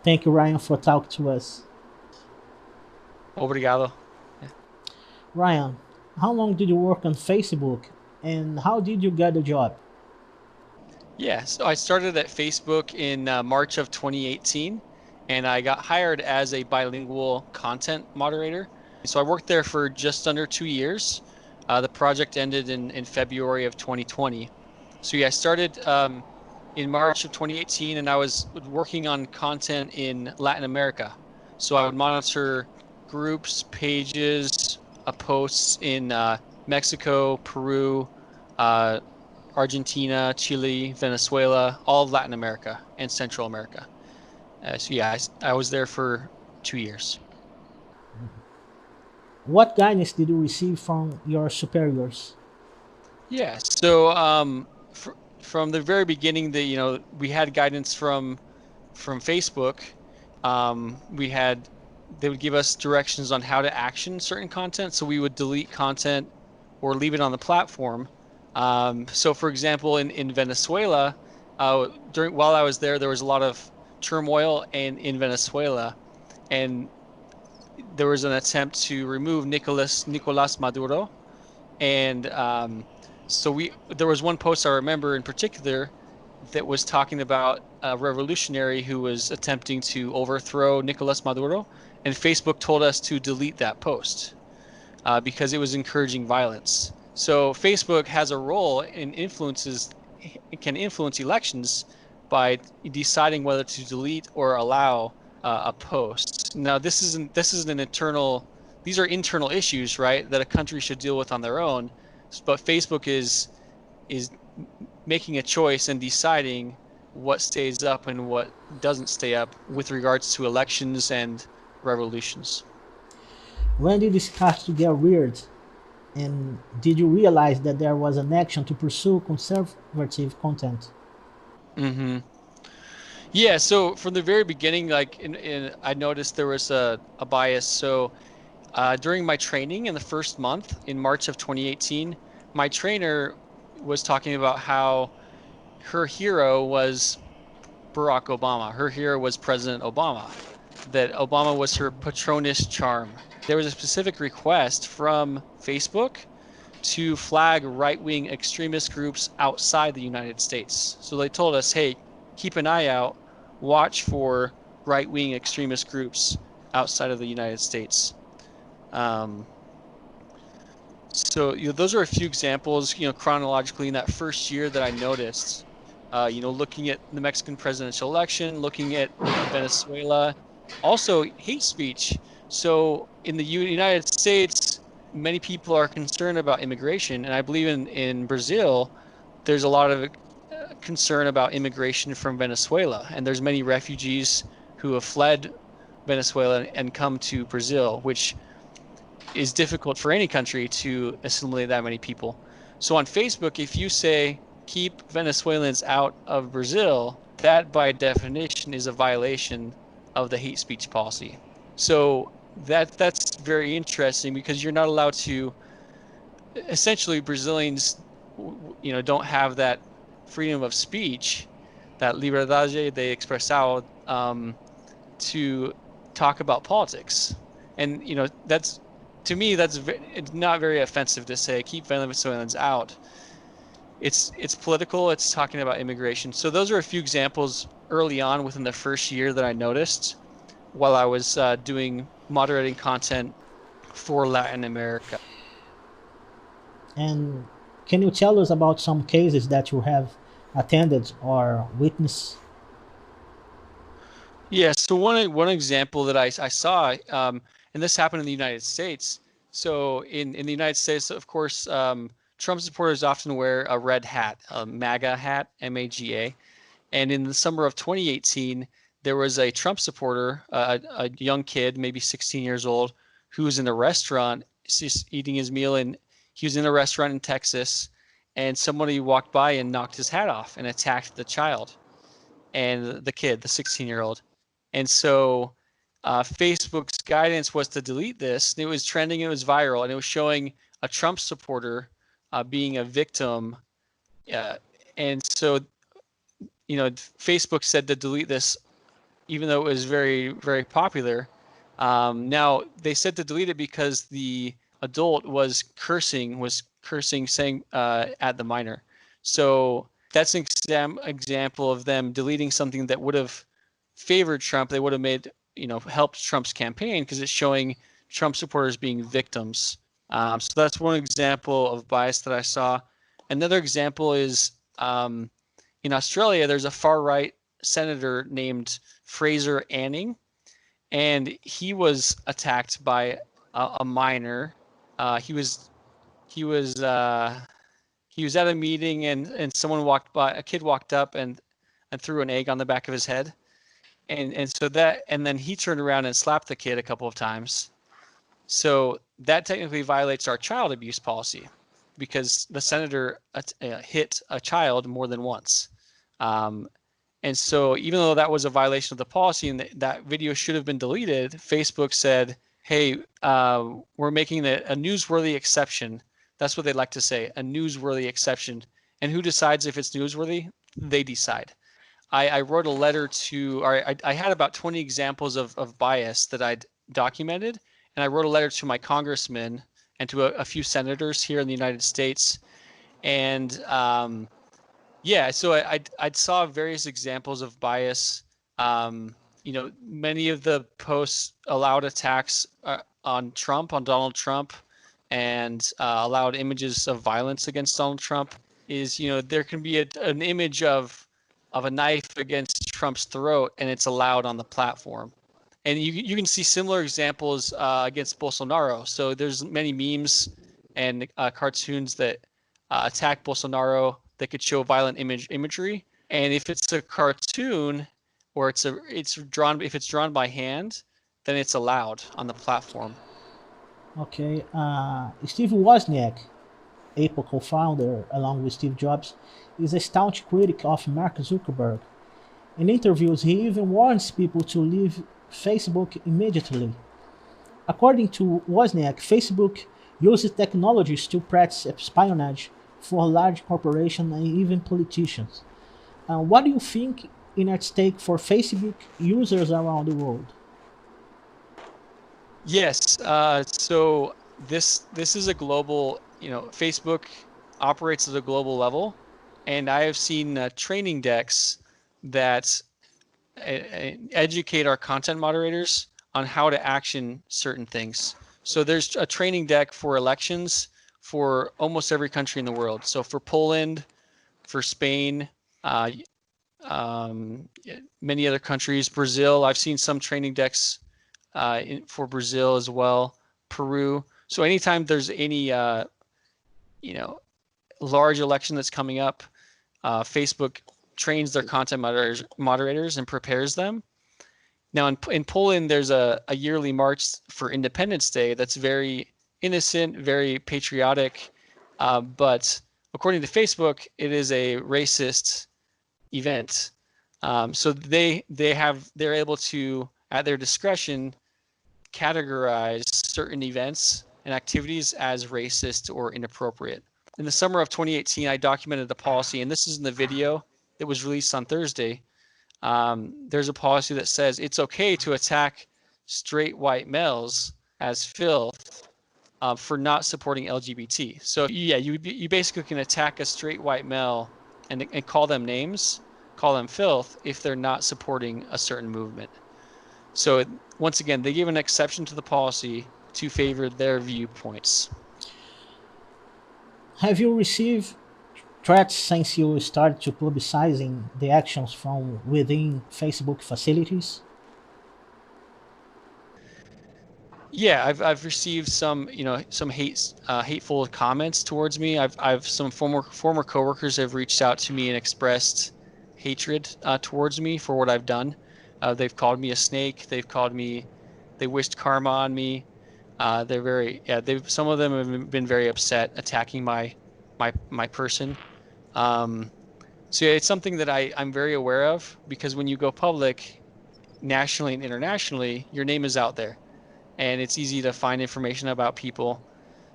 Thank you, Ryan, for talking to us. Obrigado. Ryan, how long did you work on Facebook, and how did you get the job? Yeah, so I started at Facebook in March of 2018, and I got hired as a bilingual content moderator. So I worked there for just under 2 years. The project ended in February of 2020. So yeah, I started in March of 2018, and I was working on content in Latin America. So I would monitor groups, pages, posts in Mexico, Peru, uh, Argentina, Chile, Venezuela, all of Latin America and Central America. So yeah, I was there for 2 years. What guidance did you receive from your superiors? Yeah. So fr from the very beginning, we had guidance from Facebook. We had They would give us directions on how to action certain content. So we would delete content or leave it on the platform. So for example, in Venezuela, during while I was there, there was a lot of turmoil in Venezuela, and there was an attempt to remove Nicolas Maduro. And so we there was one post I remember in particular that was talking about a revolutionary who was attempting to overthrow Nicolas Maduro, and Facebook told us to delete that post because it was encouraging violence. So Facebook has a role in influences it can influence elections by deciding whether to delete or allow a post. Now, this isn't an internal. These are internal issues, right, that a country should deal with on their own. But Facebook is making a choice and deciding what stays up and what doesn't stay up with regards to elections and revolutions. When did it start to get weird? And did you realize that there was an action to pursue conservative content? hmm Yeah, so from the very beginning, I noticed there was a bias. So during my training in the first month in March of 2018, my trainer was talking about how her hero was Barack Obama. Her hero was President Obama, that Obama was her patronus charm. There was a specific request from Facebook to flag right-wing extremist groups outside the United States. So they told us, hey, keep an eye out, watch for right-wing extremist groups outside of the United States. Um, so those are a few examples, chronologically in that first year that I noticed. Looking at the Mexican presidential election, looking at Venezuela, also hate speech. So in the United States, many people are concerned about immigration, and I believe in Brazil, there's a lot of concern about immigration from Venezuela, and there's many refugees who have fled Venezuela and come to Brazil, which is difficult for any country to assimilate that many people. So on Facebook, if you say keep Venezuelans out of Brazil, that by definition is a violation of the hate speech policy. So that's very interesting because you're not allowed to essentially Brazilians don't have that freedom of speech, that liberdade de expressão, to talk about politics. And that's to me it's not very offensive to say keep Venezuelans out. It's political. It's talking about immigration. So those are a few examples early on within the first year that I noticed while I was doing moderating content for Latin America. And can you tell us about some cases that you have attended or witnessed? Yeah, so one example that I saw, and this happened in the United States. So in the United States, of course, Trump supporters often wear a red hat, a MAGA hat, MAGA. And in the summer of 2018, there was a Trump supporter, a young kid, maybe 16 years old, who was in a restaurant, just eating his meal, and he was in a restaurant in Texas, and somebody walked by and knocked his hat off and attacked the child and the kid, the 16-year-old. And so Facebook's guidance was to delete this. And it was trending, it was viral, and it was showing a Trump supporter being a victim. Uh, and so, Facebook said to delete this even though it was very, very popular. Now they said to delete it because the adult was cursing, saying at the minor. So that's an example of them deleting something that would have favored Trump. They would have made, helped Trump's campaign because it's showing Trump supporters being victims. So that's one example of bias that I saw. Another example is in Australia, there's a far right senator named Fraser Anning, and he was attacked by a minor. He was at a meeting, and someone walked by. A kid walked up and threw an egg on the back of his head, and then he turned around and slapped the kid a couple of times. So that technically violates our child abuse policy because the senator hit a child more than once. And so even though that was a violation of the policy and that video should have been deleted, Facebook said, hey, we're making a newsworthy exception. That's what they like to say, a newsworthy exception. And who decides if it's newsworthy? They decide. I wrote a letter to, or I had about 20 examples of bias that I'd documented. And I wrote a letter to my congressman and to a few senators here in the United States. And yeah, so I saw various examples of bias. Many of the posts allowed attacks on Donald Trump, and allowed images of violence against Donald Trump. There can be an image of a knife against Trump's throat, and it's allowed on the platform. And you can see similar examples against Bolsonaro. So there's many memes and cartoons that attack Bolsonaro that could show violent imagery. And if it's a cartoon or it's drawn by hand, then it's allowed on the platform. Okay, Steve Wozniak, Apple co-founder along with Steve Jobs, is a staunch critic of Mark Zuckerberg. In interviews, he even warns people to leave Facebook immediately. According to Wozniak, Facebook uses technologies to practice espionage for large corporations and even politicians. What do you think is at stake for Facebook users around the world? Yes. So this is a global. Facebook operates at a global level, and I have seen training decks that educate our content moderators on how to action certain things. So there's a training deck for elections for almost every country in the world. So for Poland, for Spain, many other countries, Brazil, I've seen some training decks for Brazil as well, Peru. So anytime there's any large election that's coming up, Facebook trains their content moderators and prepares them. Now in Poland, there's a yearly march for Independence Day that's very innocent, very patriotic, but according to Facebook, it is a racist event. So they're able to, at their discretion, categorize certain events and activities as racist or inappropriate. In the summer of 2018, I documented the policy, and this is in the video that was released on Thursday. There's a policy that says it's okay to attack straight white males as filth for not supporting LGBT. So yeah, you basically can attack a straight white male and call them names, call them filth if they're not supporting a certain movement. So once again, they give an exception to the policy to favor their viewpoints. Have you received threats since you started to publicizing the actions from within Facebook facilities? Yeah, I've received some hateful comments towards me. I've some former coworkers have reached out to me and expressed hatred towards me for what I've done. They've called me a snake. They wished karma on me. Some of them have been very upset, attacking my person. So yeah, it's something that I'm very aware of, because when you go public, nationally and internationally, your name is out there, and it's easy to find information about people.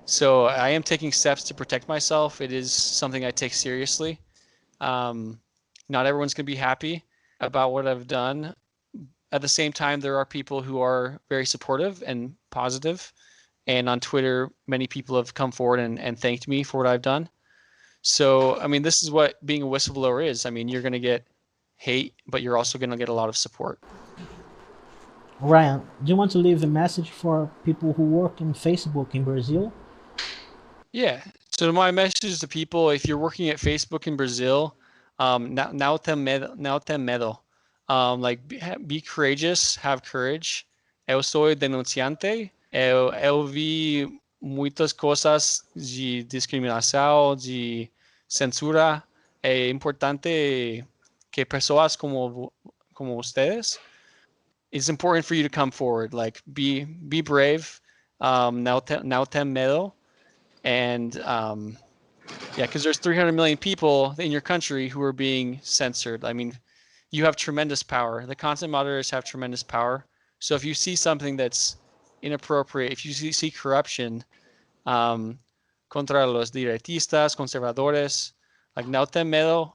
So I am taking steps to protect myself. It is something I take seriously. Not everyone's going to be happy about what I've done, at the same time, there are people who are very supportive and positive. And on Twitter, many people have come forward and thanked me for what I've done. So, I mean, this is what being a whistleblower is. I mean, you're going to get hate, but you're also going to get a lot of support. Ryan, do you want to leave a message for people who work in Facebook in Brazil? Yeah. So my message to people, if you're working at Facebook in Brazil, não tem medo, não tem medo. Like be courageous, have courage. Eu sou denunciante. Eu vi muitas coisas de discriminação, de censura. É importante que pessoas como ustedes, it's important for you to come forward. Like be brave. Não tem medo. And yeah, because there's 300 million people in your country who are being censored. I mean, you have tremendous power. The content moderators have tremendous power. So if you see something that's inappropriate, if you see corruption, contra los direitistas, conservadores, like no ten miedo,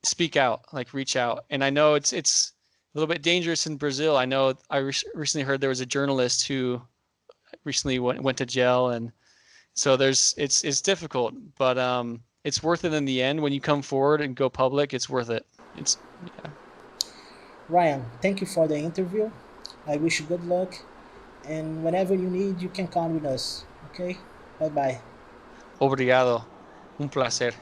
speak out, like reach out. And I know it's a little bit dangerous in Brazil. I know I recently heard there was a journalist who recently went to jail, and so it's difficult, but it's worth it in the end. When you come forward and go public, it's worth it. Yeah. Ryan, thank you for the interview. I wish you good luck, and whenever you need, you can count with us. Okay? Bye bye. Obrigado. Un placer.